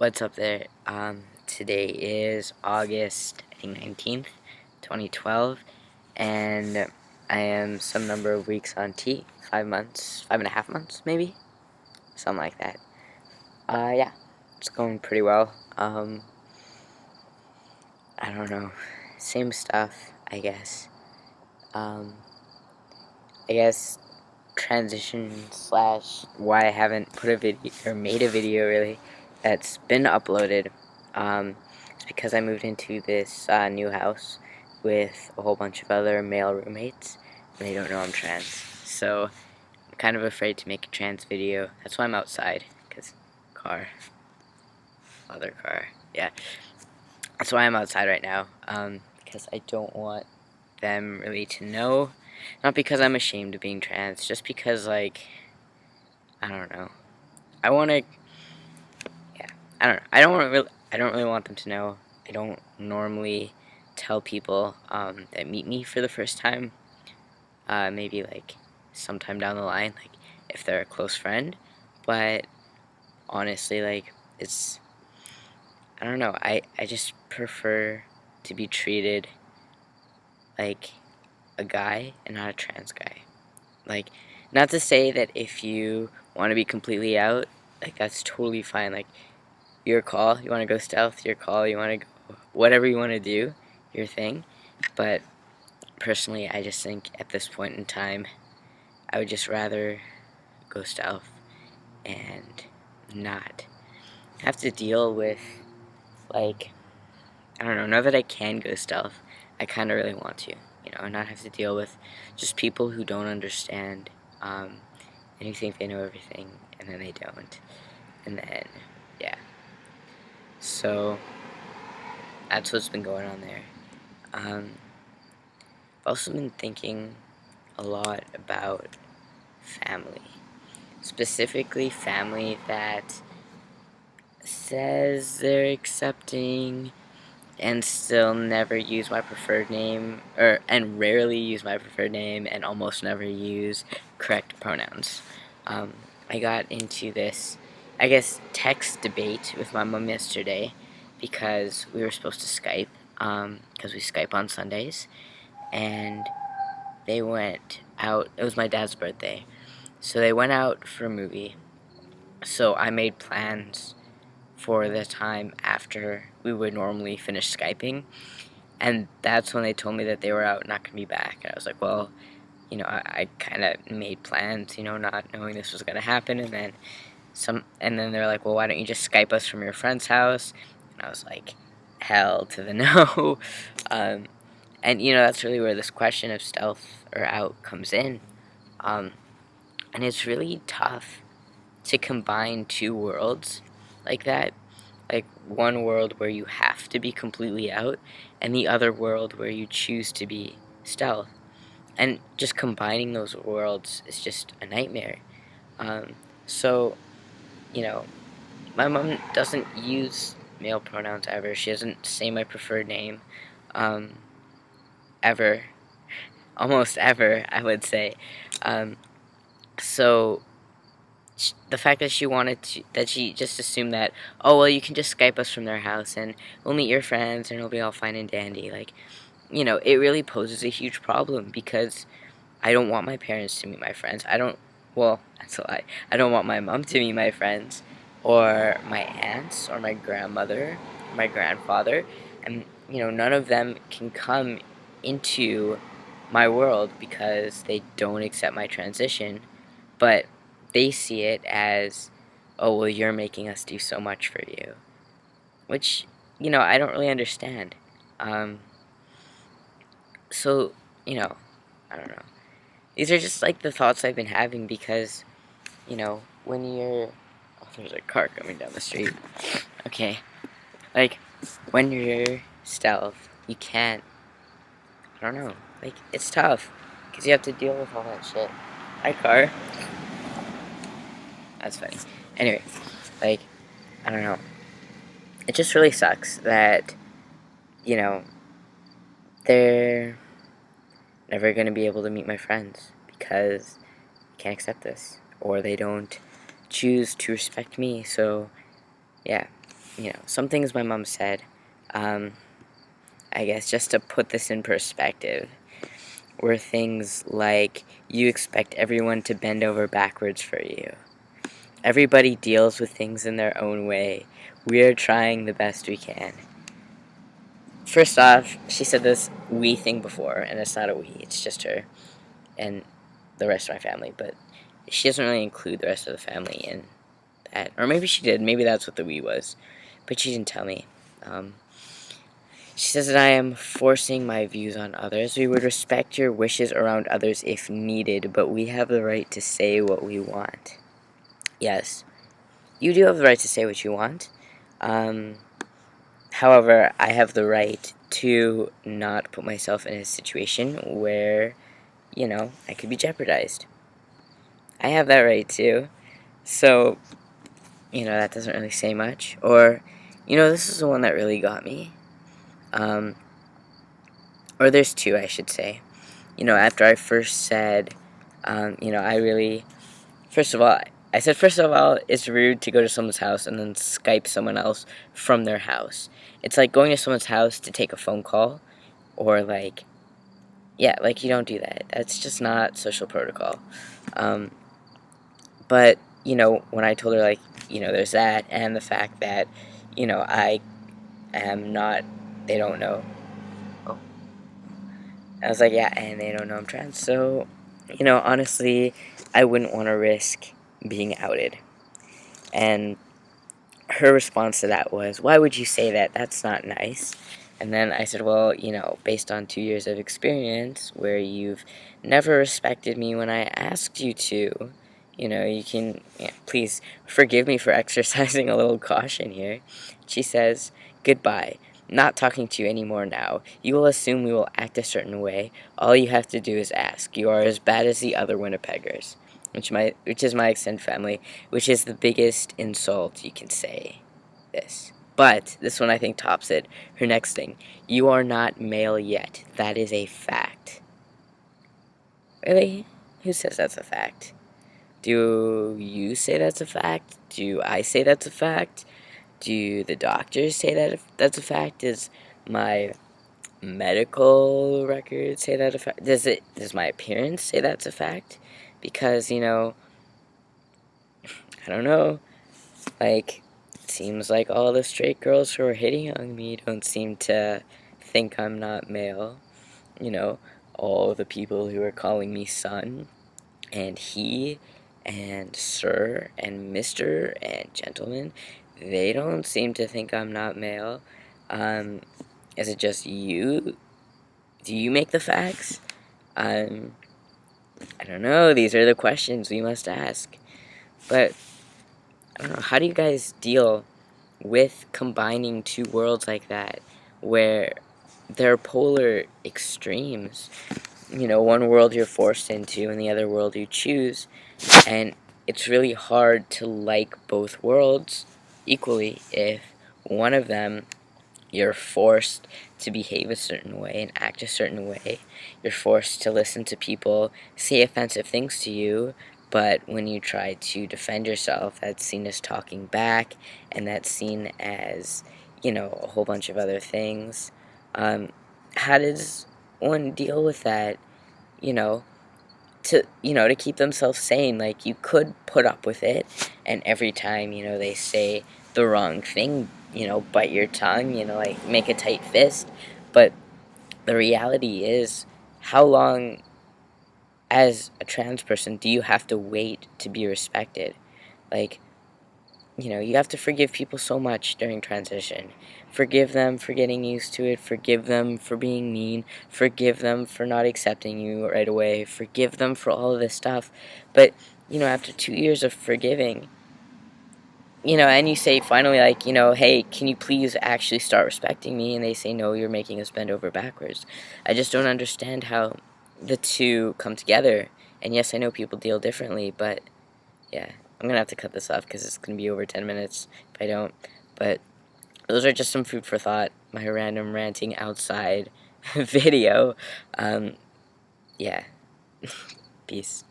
What's up there? Today is August, I think 19th, 2012, and I am some number of weeks on T, 5 months, 5.5 months maybe? Something like that. Yeah, it's going pretty well. I don't know, same stuff, I guess. I guess transition slash why I haven't put a video, or made a video really, that's been uploaded. It's because I moved into this new house with a whole bunch of other male roommates, and they don't know I'm trans. So I'm kind of afraid to make a trans video. That's why I'm outside, because other car, yeah. That's why I'm outside right now, because I don't want them really to know. Not because I'm ashamed of being trans, just because, like, I don't know. I want to, yeah, I don't know. I don't really want them to know. I don't normally tell people that meet me for the first time. Maybe like sometime down the line, like if they're a close friend. But honestly, like I don't know. I just prefer to be treated like a guy and not a trans guy. Like, not to say that if you want to be completely out, like that's totally fine. Like, your call. You want to go stealth, your call. You want to go whatever you want to do, your thing. But personally, I just think at this point in time, I would just rather go stealth and not have to deal with, like, I don't know, now that I can go stealth, I kind of really want to, not have to deal with just people who don't understand, and who think they know everything, and then they don't, and then, yeah. So, that's what's been going on there. I've also been thinking a lot about family. Specifically, family that says they're accepting and still never use my preferred name, and rarely use my preferred name, and almost never use correct pronouns. I got into this, I guess, text debate with my mom yesterday because we were supposed to Skype, because we Skype on Sundays, and they went out. It was my dad's birthday, so they went out for a movie. So I made plans for the time after we would normally finish Skyping, and that's when they told me that they were out, not gonna be back. And I was like, well, I kind of made plans, not knowing this was gonna happen. And then they're like, well, why don't you just Skype us from your friend's house? And I was like, hell to the no. And that's really where this question of stealth or out comes in. And it's really tough to combine two worlds like that. Like one world where you have to be completely out, and the other world where you choose to be stealth. And just combining those worlds is just a nightmare. So, my mom doesn't use male pronouns ever. She doesn't say my preferred name, ever. Almost ever, I would say. So the fact that she just assumed that, oh, well, you can just Skype us from their house and we'll meet your friends and it'll be all fine and dandy. Like, it really poses a huge problem because I don't want my parents to meet my friends. Well, that's a lie. I don't want my mom to meet my friends or my aunts or my grandmother, or my grandfather. And, none of them can come into my world because they don't accept my transition. But they see it as, oh, well, you're making us do so much for you. Which, I don't really understand. So, I don't know. These are just, like, the thoughts I've been having because, when you're... Oh, there's a car coming down the street. Okay. Like, when you're stealth, you can't... I don't know. Like, it's tough. Because you have to deal with all that shit. Hi, car. That's funny. Anyway, like, I don't know. It just really sucks that, they're never going to be able to meet my friends because they can't accept this. Or they don't choose to respect me, so, yeah. some things my mom said, I guess just to put this in perspective, were things like, you expect everyone to bend over backwards for you. Everybody deals with things in their own way. We're trying the best we can. First off, she said this we thing before, and it's not a we, it's just her and the rest of my family, but she doesn't really include the rest of the family in that. Or maybe she did, maybe that's what the we was, but she didn't tell me. She says that I am forcing my views on others. We would respect your wishes around others if needed, but we have the right to say what we want. Yes, you do have the right to say what you want. However, I have the right to not put myself in a situation where, I could be jeopardized. I have that right too. So, that doesn't really say much. Or, this is the one that really got me. Or there's two, I should say. After I first said, first of all, I said, first of all, it's rude to go to someone's house and then Skype someone else from their house. It's like going to someone's house to take a phone call, or you don't do that. That's just not social protocol. But, when I told her, there's that, and the fact that, I am not, they don't know. Oh. I was like, yeah, and they don't know I'm trans. So, honestly, I wouldn't want to risk being outed. And her response to that was, why would you say that? That's not nice. And then I said, well, based on 2 years of experience where you've never respected me when I asked you to, you can, please forgive me for exercising a little caution here. She says, goodbye. Not talking to you anymore now. You will assume we will act a certain way. All you have to do is ask. You are as bad as the other Winnipeggers. Which is my extended family, which is the biggest insult you can say. This. But this one I think tops it. Her next thing. You are not male yet. That is a fact. Really? Who says that's a fact? Do you say that's a fact? Do I say that's a fact? Do the doctors say that that's a fact? Does my medical record say that a fact? Does my appearance say that's a fact? Because, I don't know, it seems like all the straight girls who are hitting on me don't seem to think I'm not male. All the people who are calling me son, and he, and sir, and mister, and gentleman, they don't seem to think I'm not male. Is it just you? Do you make the facts? I don't know, these are the questions we must ask. But I don't know, how do you guys deal with combining two worlds like that, where they're polar extremes? One world you're forced into, and the other world you choose, and it's really hard to like both worlds equally. If one of them you're forced to behave a certain way and act a certain way, you're forced to listen to people say offensive things to you, but when you try to defend yourself, that's seen as talking back, and that's seen as, a whole bunch of other things. How does one deal with that, you know, to keep themselves sane? You could put up with it, and every time, they say the wrong thing, bite your tongue, make a tight fist, but the reality is, how long as a trans person do you have to wait to be respected? Like, you have to forgive people so much during transition. Forgive them for getting used to it. Forgive them for being mean. Forgive them for not accepting you right away. Forgive them for all of this stuff. But, after 2 years of forgiving, and you say finally, hey, can you please actually start respecting me? And they say, no, you're making us bend over backwards. I just don't understand how the two come together. And yes, I know people deal differently, but yeah, I'm going to have to cut this off because it's going to be over 10 minutes if I don't. But those are just some food for thought, my random ranting outside video. Yeah. Peace.